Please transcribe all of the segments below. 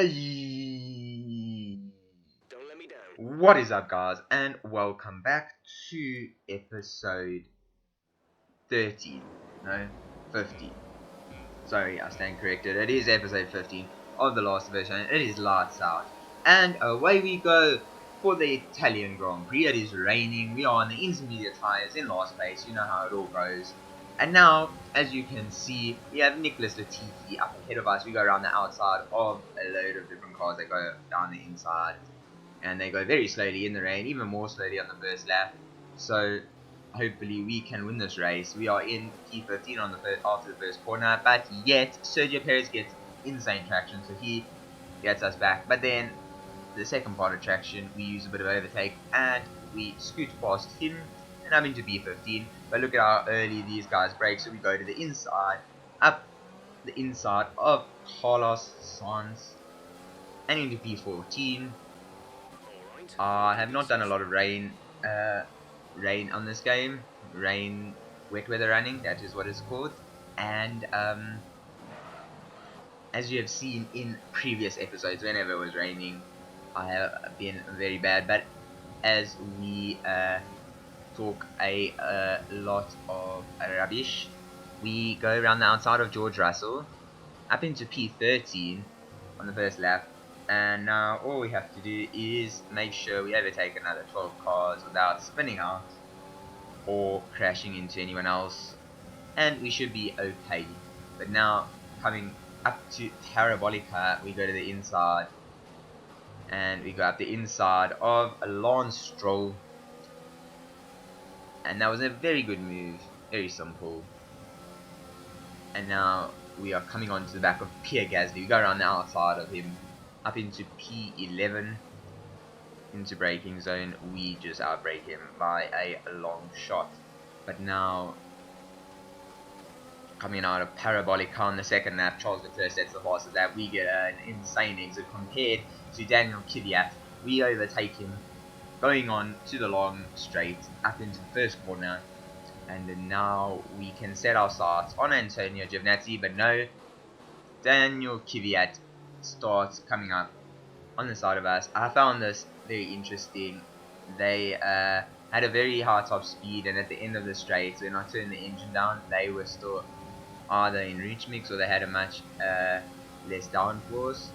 Hey. Don't let me down. What is up, guys, and welcome back to episode 13. No, 15. Sorry, I stand corrected. It is episode 15 of the last version. It is lights out. And away we go for the Italian Grand Prix. It is raining. We are on the intermediate tyres in last place. You know how it all goes. And now, as you can see, we have Nicholas Latifi up ahead of us. We go around the outside of a load of different cars that go down the inside. And they go very slowly in the rain, even more slowly on the first lap. So hopefully we can win this race. We are in P15 on the after the first corner, but yet Sergio Perez gets insane traction, so he gets us back. But then the second part of traction, we use a bit of overtake and we scoot past him, and I'm into P15. But look at how early these guys brake, so we go to the inside, up the inside of Carlos Sainz, and into P14. I have not done a lot of rain on this game. Wet weather running, that is what it's called. And as you have seen in previous episodes, whenever it was raining, I have been very bad. But as we talk a lot of rubbish, we go around the outside of George Russell, up into P13 on the first lap. And now all we have to do is make sure we overtake another 12 cars without spinning out or crashing into anyone else, and we should be okay. But now, coming up to Parabolica, we go to the inside, and we go up the inside of Lance Stroll, and that was a very good move, very simple. And now we are coming on to the back of Pierre Gasly. We go around the outside of him, up into P11, into braking zone. We just outbrake him by a long shot. But now, coming out of Parabolica on the second lap, Charles Leclerc sets the fastest lap. We get an insane exit compared to Daniel Kvyat. We overtake him, going on to the long straight, up into the first corner. And then now we can set our sights on Antonio Giovinazzi, but no, Daniel Kvyat starts coming up on the side of us. I found this very interesting. They had a very high top speed, and at the end of the straight, when I turned the engine down, they were still either in reach mix or they had a much less downforce.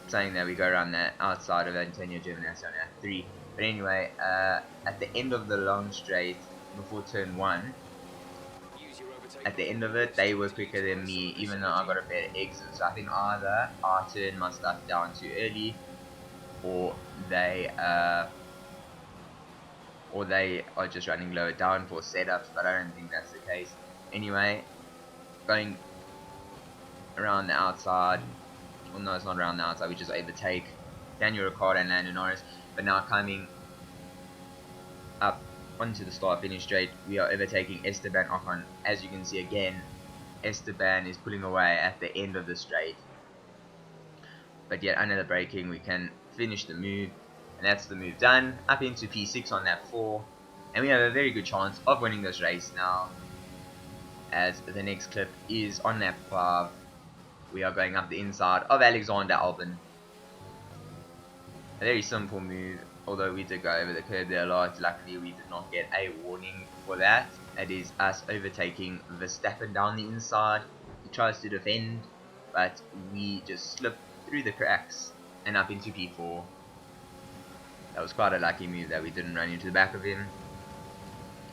Saying that we go around the outside of Antonio Giovinazzi on F3. But anyway, at the end of the long straight, before turn 1, at the end of it, they were quicker than me, even though I got a better exit. So I think either I turned my stuff down too early, or they are just running lower downforce setups, but I don't think that's the case. Anyway, going around the outside, well no, it's not around the outside, we just overtake Daniel Ricciardo and Lando Norris. But now coming up onto the start finish straight, we are overtaking Esteban Ocon. As you can see again, Esteban is pulling away at the end of the straight. But yet under the braking, we can finish the move, and that's the move done. Up into P6 on lap 4, and we have a very good chance of winning this race now, as the next clip is on lap 5. We are going up the inside of Alexander Albon. A very simple move, although we did go over the curb there a lot. Luckily we did not get a warning for that. It is us overtaking Verstappen down the inside. He tries to defend, but we just slip through the cracks and up into P4. That was quite a lucky move that we didn't run into the back of him,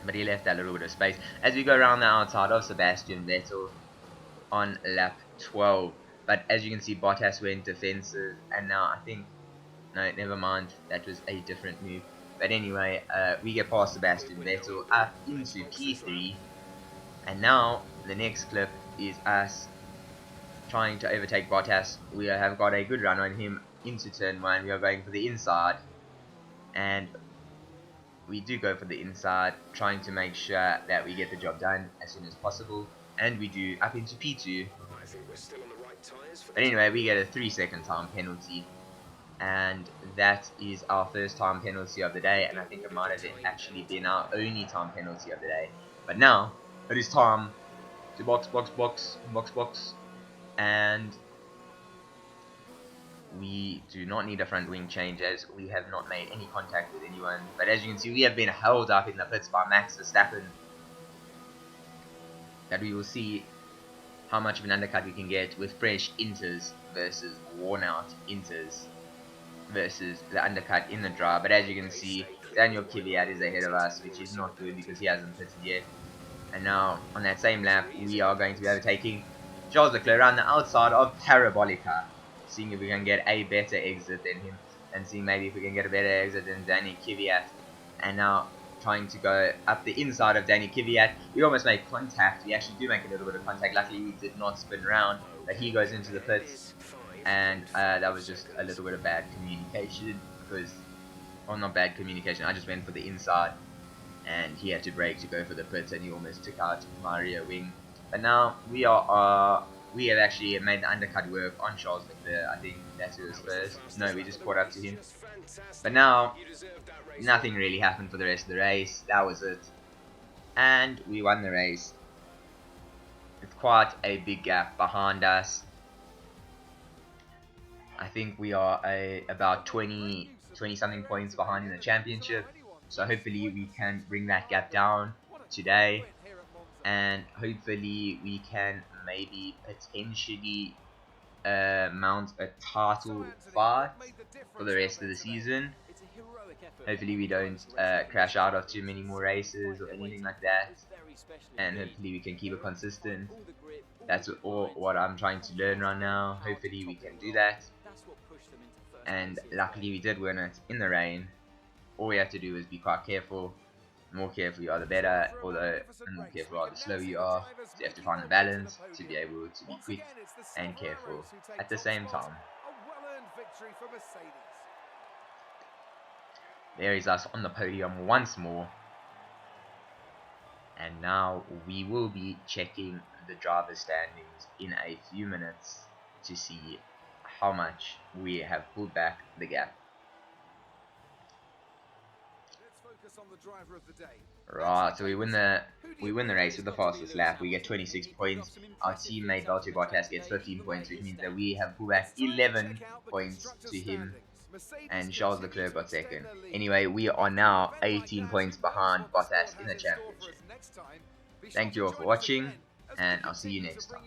but he left that little bit of space. As we go around the outside of Sebastian Vettel on lap 12, but as you can see, Bottas went defensive, and now I think, no, never mind, that was a different move. But anyway, we get past Sebastian Vettel up into P3, and now the next clip is us trying to overtake Bottas. We have got a good run on him into turn 1. We are going for the inside, and we do go for the inside, trying to make sure that we get the job done as soon as possible, and we do up into P2. But anyway, we get a 3-second time penalty, and that is our first time penalty of the day, and I think it might have actually been our only time penalty of the day. But now it is time to box, and we do not need a front wing change as we have not made any contact with anyone. But as you can see, we have been held up in the pits by Max Verstappen. That we will see how much of an undercut we can get with fresh inters versus worn out inters versus the undercut in the dry. But as you can see, Daniel Kvyat is ahead of us, which is not good because he hasn't pitted yet. And now, on that same lap, we are going to be overtaking Charles Leclerc around the outside of Parabolica, seeing if we can get a better exit than him, and seeing maybe if we can get a better exit than Danny Kvyat. And now, trying to go up the inside of Danny Kvyat, we almost make contact. We actually do make a little bit of contact. Luckily, we did not spin around, but he goes into the pits, and that was just a little bit of bad communication, because, well, not bad communication, I just went for the inside, and he had to brake to go for the pits, and he almost took out my rear wing. But now we have actually made the undercut work on Charles Leclerc. I think that's who was first. No, we just caught up to him. But now nothing really happened for the rest of the race. That was it, and we won the race. It's quite a big gap behind us. I think we are about 20 something points behind in the championship. So hopefully we can bring that gap down today. And hopefully we can maybe potentially mount a title fight for the rest of the season. Hopefully we don't crash out of too many more races or anything like that. And hopefully we can keep it consistent. That's all what I'm trying to learn right now. Hopefully we can do that. And luckily we did win it in the rain. All we have to do is be quite careful. The more careful you are, the better. Although the more careful you are, the slower you are. So you have to find the balance to be able to be quick and careful at the same time. There is us on the podium once more. And now we will be checking the driver standings in a few minutes to see how much we have pulled back the gap. Right, so we win the race with the fastest lap. We get 26 points. Our teammate Valtteri Bottas gets 15 points, which means that we have pulled back 11 points to him, and Charles Leclerc got second. Anyway, we are now 18 points behind Bottas in the championship. Thank you all for watching, and I'll see you next time.